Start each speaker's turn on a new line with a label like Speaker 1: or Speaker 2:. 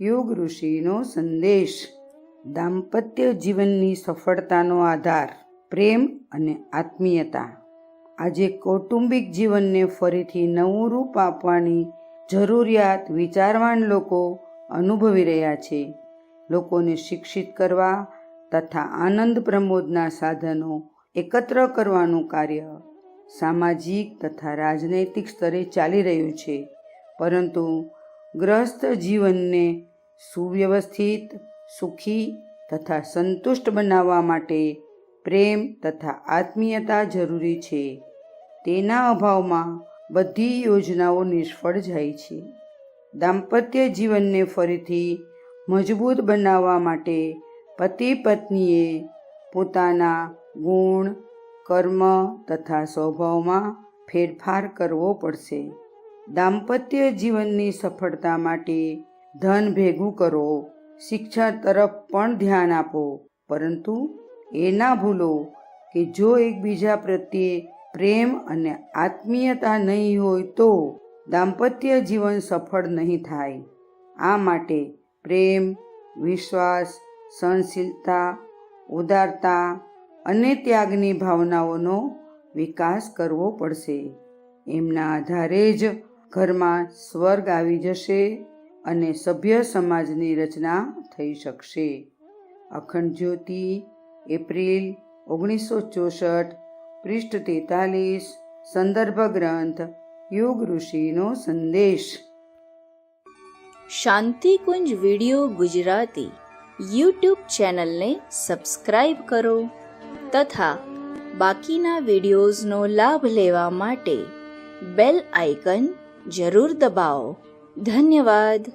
Speaker 1: યુગ ઋષિનો સંદેશ. દાંપત્ય જીવનની સફળતાનો આધાર પ્રેમ અને આત્મીયતા. આજે કૌટુંબિક જીવનને ફરીથી નવું રૂપ આપવાની જરૂરિયાત વિચારવાન લોકો અનુભવી રહ્યા છે. લોકોને શિક્ષિત કરવા તથા આનંદ પ્રમોદના સાધનો એકત્ર કરવાનું કાર્ય સામાજિક તથા રાજનૈતિક સ્તરે ચાલી રહ્યું છે. પરંતુ ગ્રસ્ત જીવનને સુવ્યવસ્થિત, સુખી તથા સંતુષ્ટ બનાવવા માટે પ્રેમ તથા આત્મીયતા જરૂરી છે. તેના અભાવમાં બધી યોજનાઓ નિષ્ફળ જાય છે. દાંપત્ય જીવનને ફરીથી મજબૂત બનાવવા માટે પતિ પત્નીએ પોતાના ગુણ, કર્મ તથા સ્વભાવમાં ફેરફાર કરવો પડશે. દાંપત્ય જીવનની સફળતા માટે ધન ભેગું કરો, શિક્ષણ તરફ પણ ધ્યાન આપો, પરંતુ એ ના ભૂલો કે જો એકબીજા પ્રત્યે પ્રેમ અને આત્મીયતા નહીં હોય તો દાંપત્ય જીવન સફળ નહીં થાય. આ માટે પ્રેમ, વિશ્વાસ, સહનશીલતા, ઉદારતા અને ત્યાગની ભાવનાઓનો વિકાસ કરવો પડશે. એમના આધારે જ ઘરમાં સ્વર્ગ આવી જશે અને સભ્ય સમાજની રચના થઈ શકશે. અખંડ જ્યોતિ, એપ્રિલ 1964, પૃષ્ઠ 43, સંદર્ભ ગ્રંથ યુગ ઋષિનો સંદેશ.
Speaker 2: શાંતિકુંજ વિડિયો ગુજરાતી યુટ્યુબ ચેનલને સબસ્ક્રાઇબ કરો તથા બાકીના વિડિયોઝનો લાભ લેવા માટે બેલ આઇકન જરૂર દબાવો. ધન્યવાદ.